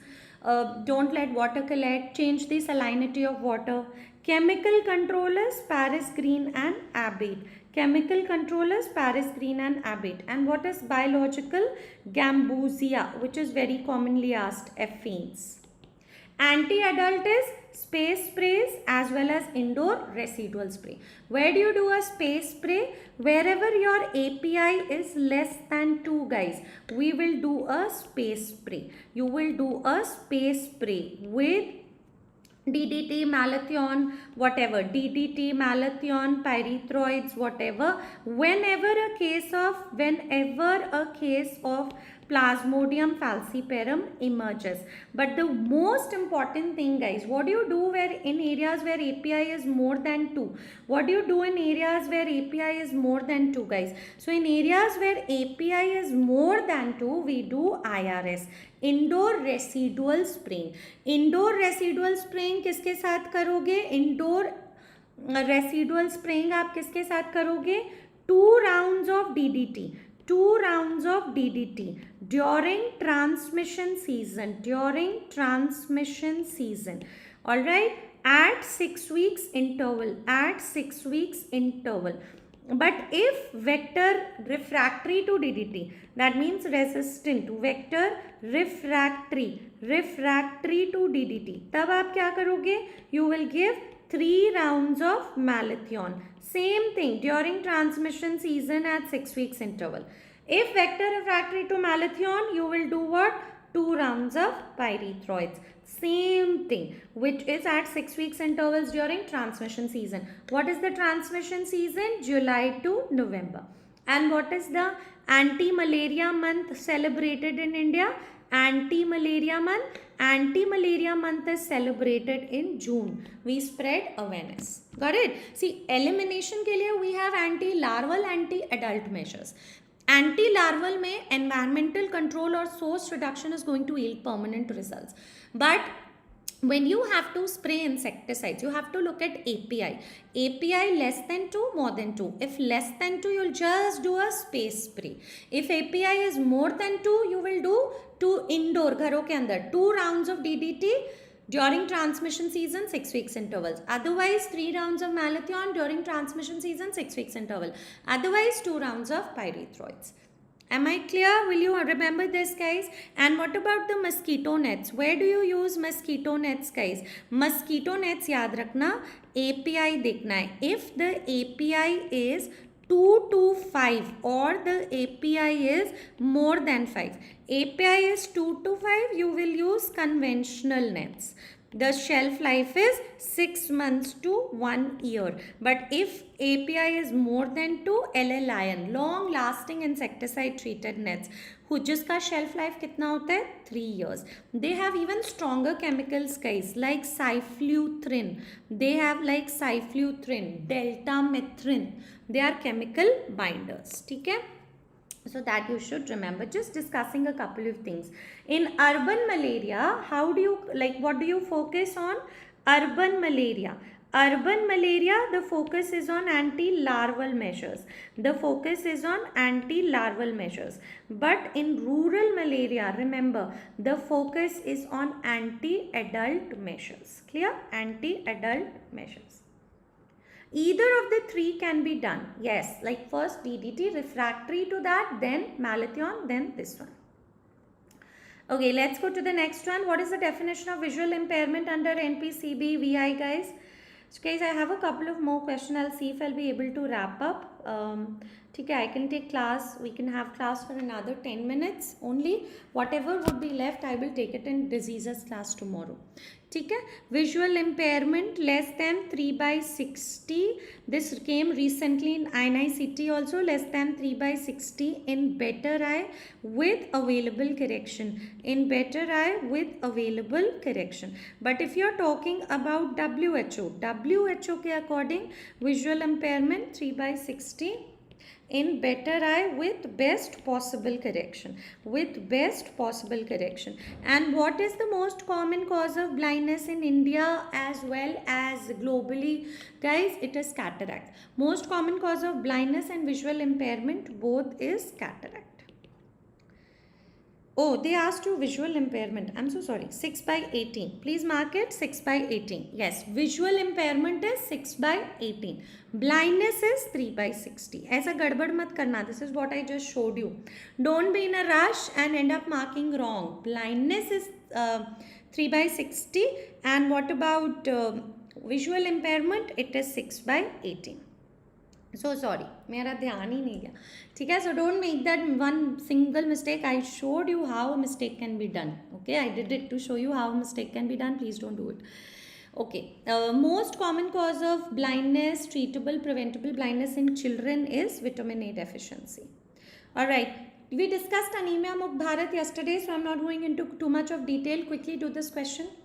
Don't let water collect. Change the salinity of water. Chemical controllers, Paris green and Abate. Chemical controllers, Paris green and Abate. And what is biological? Gambusia, which is very commonly asked, F-phenes. Anti-adult is space sprays as well as indoor residual spray. Where do you do a space spray? Wherever your API is less than 2, guys, we will do a space spray. You will do a space spray with DDT, malathion, whatever, DDT, malathion, pyrethroids, whatever, whenever a case of Plasmodium falciparum emerges. But the most important thing, guys, what do you do where in areas where API is more than 2? What do you do in areas where API is more than 2, guys? So in areas where API is more than 2, we do IRS. Indoor residual spraying. Indoor residual spraying किसके साथ करोगे? Indoor residual spraying आप किसके साथ करोगे? 2 rounds of DDT. 2 rounds of DDT during transmission season. During transmission season. All right. At 6 weeks interval. At 6 weeks interval. But if vector refractory to DDT, that means resistant, vector refractory to DDT, तब आप क्या करोगे? You will give 3 rounds of malathion. Same thing during transmission season at 6 weeks interval. If vector refractory to malathion, you will do what? 2 rounds of pyrethroids. Same thing, which is at 6 weeks intervals during transmission season. What is the transmission season? July to November. And what is the anti-malaria month celebrated in India? Anti-malaria month. Anti-malaria month is celebrated in June. We spread awareness. Got it? See, elimination के लिए we have anti-larval, anti-adult measures. Anti-larval में environmental control or source reduction is going to yield permanent results. But when you have to spray insecticides, you have to look at API. API less than 2, more than 2. If less than 2, you'll just do a space spray. If API is more than 2, you will do 2 indoor, घरों के अंदर, 2 rounds of DDT during transmission season, 6 weeks intervals. Otherwise, 3 rounds of malathion during transmission season, 6 weeks interval. Otherwise, 2 rounds of pyrethroids. Am I clear? Will you remember this, guys? And what about the mosquito nets? Where do you use mosquito nets, guys? Mosquito nets, याद रखना, API देखना है. If the API is 2 to 5 or the API is more than 5. API is 2 to 5, you will use conventional nets. The shelf life is 6 months to 1 year. But if API is more than 2, LL iron, long lasting insecticide treated nets, जिसका shelf life कितना होता है? 3 years. They have even stronger chemicals, guys, like cyfluthrin. They have like cyfluthrin, deltamethrin. They are chemical binders. ठीक है? So that you should remember. Just discussing a couple of things. In urban malaria, how do you, like, what do you focus on? Urban malaria. Urban malaria, the focus is on anti-larval measures. The focus is on anti-larval measures. But in rural malaria, remember, the focus is on anti-adult measures. Clear? Anti-adult measures. Either of the 3 can be done. Yes, like first DDT, refractory to that, then malathion, then this one. Okay, let's go to the next one. What is the definition of visual impairment under NPCB VI, guys? So guys, I have a couple of more questions. I'll see if I'll be able to wrap up. Okay, I can take class. We can have class for another 10 minutes only. Whatever would be left, I will take it in diseases class tomorrow. ठीक है, visual impairment less than 3/60. This came recently in NICT also, less than 3/60 in better eye with available correction. In better eye with available correction. But if you are talking about WHO के according visual impairment 3/60 in better eye with best possible correction. With best possible correction. And what is the most common cause of blindness in India as well as globally? Guys, it is cataract. Most common cause of blindness and visual impairment both is cataract. Oh, they asked you visual impairment. I'm so sorry. 6/18. Please mark it 6/18. Yes, visual impairment is 6/18. Blindness is 3/60. ऐसा गड़बड़ मत करना. This is what I just showed you. Don't be in a rush and end up marking wrong. Blindness is 3/60. And what about visual impairment? It is 6/18. So sorry, मेरा ध्यान ही नहीं गया. ठीक है, so don't make that one single mistake. I showed you how a mistake can be done. Okay, I did it to show you how a mistake can be done. Please don't do it. Okay, most common cause of blindness, treatable, preventable blindness in children is vitamin A deficiency. All right, we discussed anemia Mukh Bharat yesterday, so I'm not going into too much of detail. Quickly do this question.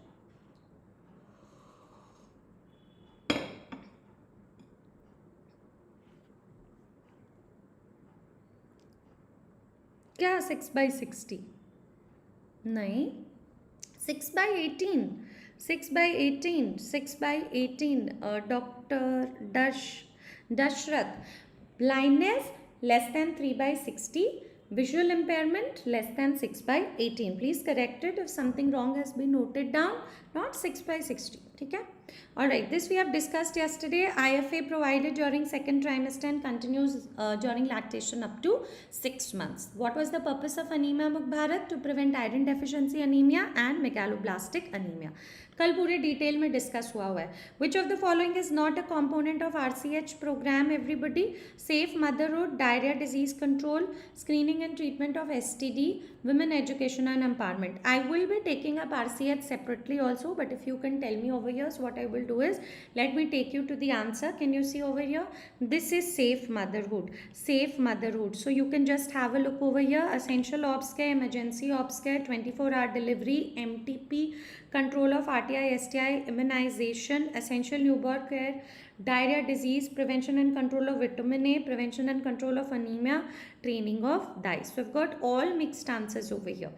क्या 6/60? नहीं, 6/18. 6/18. 6/18. Dr. Dashrath. Blindness less than 3/60. Visual impairment less than 6/18. Please correct it if something wrong has been noted down. not 6/60. ठीक है? Alright, this we have discussed yesterday. IFA provided during second trimester and continues during lactation up to 6 months. What was the purpose of anemia Mukh Bharat? To prevent iron deficiency anemia and megaloblastic anemia. कल पूरे detail में discuss हुआ है. Which of the following is not a component of RCH programme everybody? Safe motherhood, diarrhoea disease control, screening and treatment of STD, women education and empowerment. I will be taking up RCH separately also, but if you can tell me over here, so what I will do is, let me take you to the answer. Can you see over here? This is safe motherhood. Safe motherhood. So you can just have a look over here. Essential ops care, emergency ops care, 24-hour delivery, MTP, control of RTI, STI, immunization, essential newborn care, diarrhea disease, prevention and control of vitamin A, prevention and control of anemia, training of DICE. So we've got all mixed answers over here.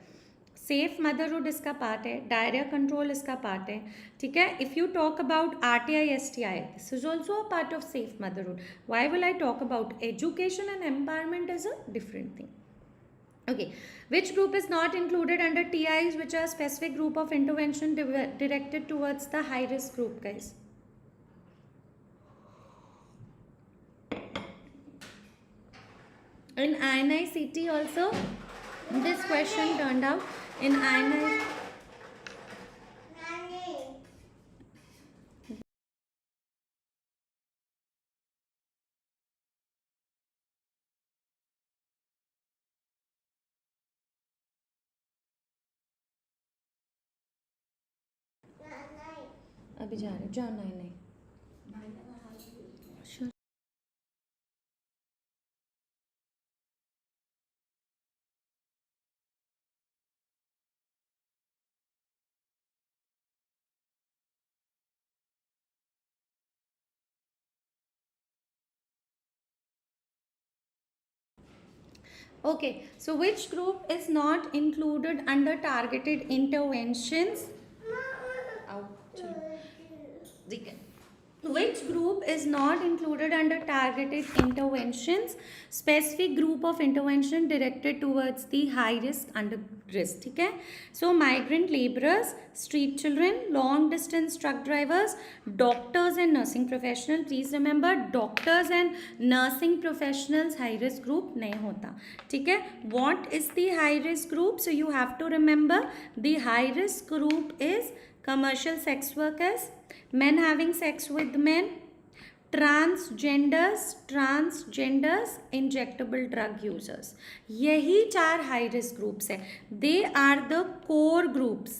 Safe motherhood इसका part है, diarrhoea control इसका part है. ठीक है? If you talk about RTI, STI, this is also a part of safe motherhood. Why will I talk about education and empowerment is a different thing. Okay, which group is not included under TIs, which are specific group of intervention directed towards the high risk group, guys? In INI-CT also, this question turned out in INI. अभी जा रहे जाओ. नहीं sure. Okay, so which group is not included under targeted interventions? Which group is not included under targeted interventions? Specific group of intervention directed towards the high risk under risk. ठीक है? So migrant laborers, street children, long distance truck drivers, doctors and nursing professionals. Please remember, doctors and nursing professionals high risk group नहीं होता. ठीक है? What is the high risk group? So you have to remember, the high risk group is commercial sex workers, men having sex with men, transgenders, injectable drug users. यही 4 high risk groups है. They are the core groups.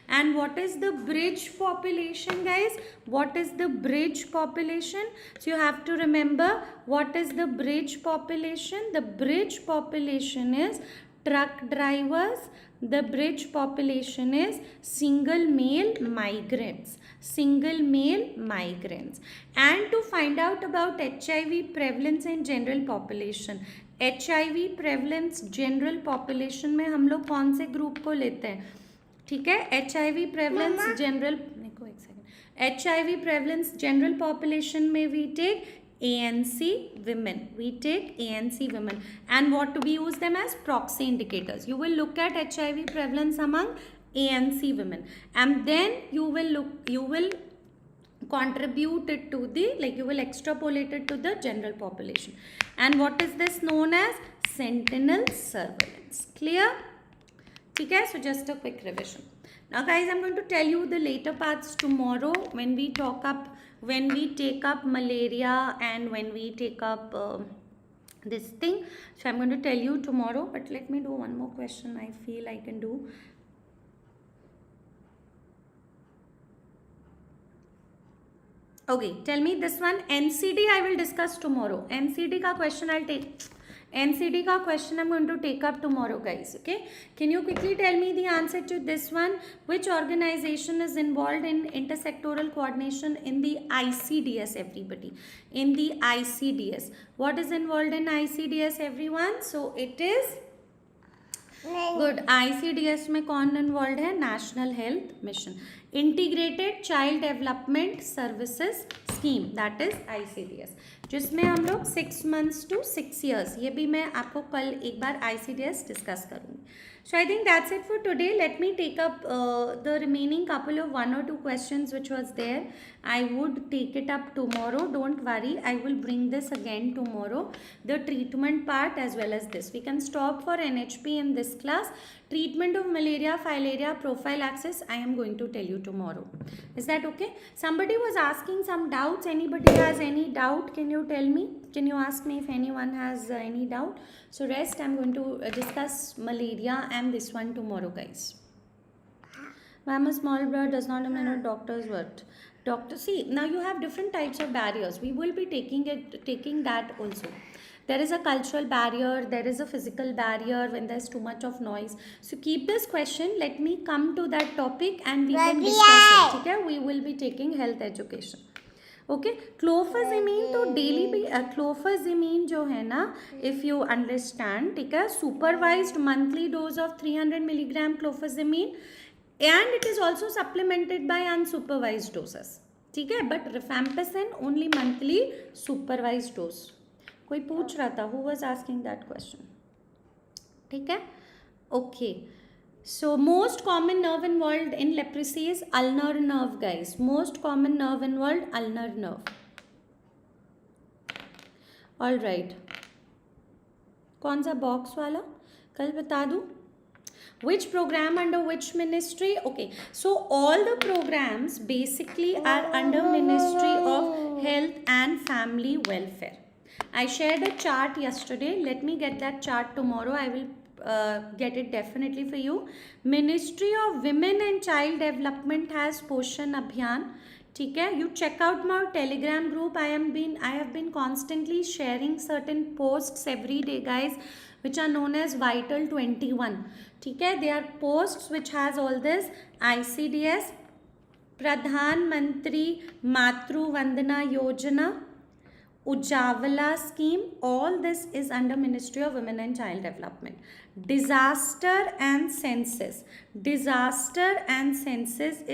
And what is the bridge population, guys? What is the bridge population? So you have to remember, what is the bridge population? The bridge population is truck drivers. The bridge population is single male migrants. And to find out about HIV prevalence in general population, HIV prevalence general population में हम लोग कौन से group को लेते हैं? ठीक है? HIV prevalence general, HIV prevalence general population में we take ANC women. And what do we use them as? Proxy indicators. You will look at HIV prevalence among ANC women, and then you will contribute it to the, you will extrapolate it to the general population. And what is this known as? Sentinel surveillance. Clear? Okay, so just a quick revision. Now guys, I'm going to tell you the later parts tomorrow when we take up malaria and when we take up this thing. So I'm going to tell you tomorrow, but let me do one more question I feel I can do. Okay, tell me this one. NCD I will discuss tomorrow. NCD ka question I'll take. NCD ka question I'm going to take up tomorrow, guys. Okay, can you quickly tell me the answer to this one? Which organization is involved in intersectoral coordination in the ICDS, everybody? In the ICDS. What is involved in ICDS, everyone? So it is good. ICDS में कौन involved है? National Health Mission. Integrated Child Development Services Scheme, that is ICDS. जिसमें हम लोग 6 months to 6 years, ये भी मैं आपको कल एक बार ICDS डिस्कस करूँगी. So I think that's it for today. Let me take up the remaining couple of 1 or 2 questions which was there. I would take it up tomorrow. Don't worry. I will bring this again tomorrow. The treatment part as well as this. We can stop for NHP in this class. Treatment of malaria, filaria, prophylaxis, I am going to tell you tomorrow. Is that okay? Somebody was asking some doubts. Anybody has any doubt? Can you tell me? Can you ask me if anyone has any doubt? So rest, I'm going to discuss malaria and this one tomorrow, guys. Ma'am, a small blood does not mean a doctor's what? Doctor, see, now you have different types of barriers. We will be taking that also. There is a cultural barrier, there is a physical barrier when there's too much of noise. So keep this question, let me come to that topic and we can discuss it. Okay? We will be taking health education. Okay clofazimine तो daily भी क्लोफाजिमीन जो है ना if you understand ठीक है supervised monthly dose of 300 milligram clofazimine and it is also supplemented by unsupervised doses ठीक है but rifampicin only monthly supervised dose कोई पूछ रहा था who was asking that question ठीक है okay So most common nerve involved in leprosy is ulnar nerve, guys. Most common nerve involved ulnar nerve. All right. कौन सा box वाला कल बता दूँ which program under which ministry? Okay, so all the programs basically are under Ministry of Health and Family Welfare. I shared a chart yesterday. Let me get that chart tomorrow. I will get it definitely for you. Ministry of Women and Child Development has Poshan Abhiyan. ठीक है, you check out my Telegram group. I have been constantly sharing certain posts every day, guys, which are known as Vital 21. ठीक है, they are posts which has all this ICDS, Pradhan Mantri Matru Vandana Yojana, Ujjavala scheme, all this is under Ministry of Women and Child Development. Disaster and census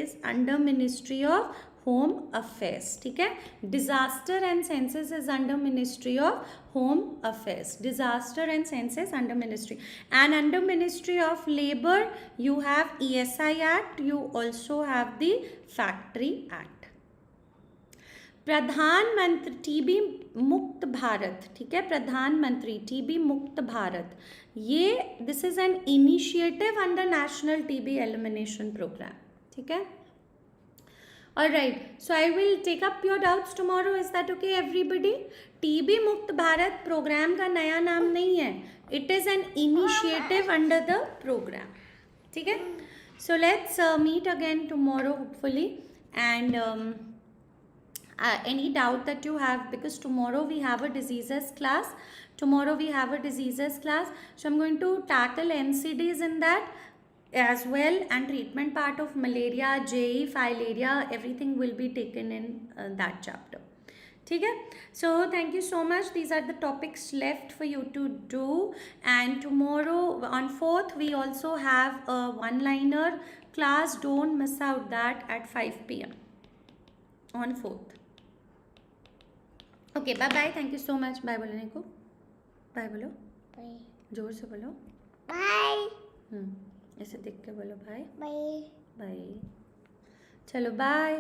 is under Ministry of Home Affairs. ठीक है, disaster and census is under Ministry of Home Affairs. Disaster and census under Ministry, and under Ministry of Labor you have ESI Act. You also have the Factory Act. प्रधानमंत्री TB मुक्त भारत ठीक है प्रधानमंत्री TB मुक्त भारत ये this is an initiative under national TB elimination programme ठीक है alright so I will take up your doubts tomorrow is that okay everybody TB मुक्त भारत प्रोग्राम का नया नाम नहीं है it is an initiative under the programme ठीक है so let's meet again tomorrow hopefully and any doubt that you have because tomorrow we have a diseases class so I'm going to tackle NCDs in that as well and treatment part of malaria, JE, filaria, everything will be taken in that chapter ठीक है so thank you so much these are the topics left for you to do and tomorrow on 4th we also have a one-liner class don't miss out that at 5 p.m. on 4th okay bye bye thank you so much bye बोलने को bye बोलो bye जोर से बोलो bye ऐसे देख के बोलो बाय बाय बाय चलो बाय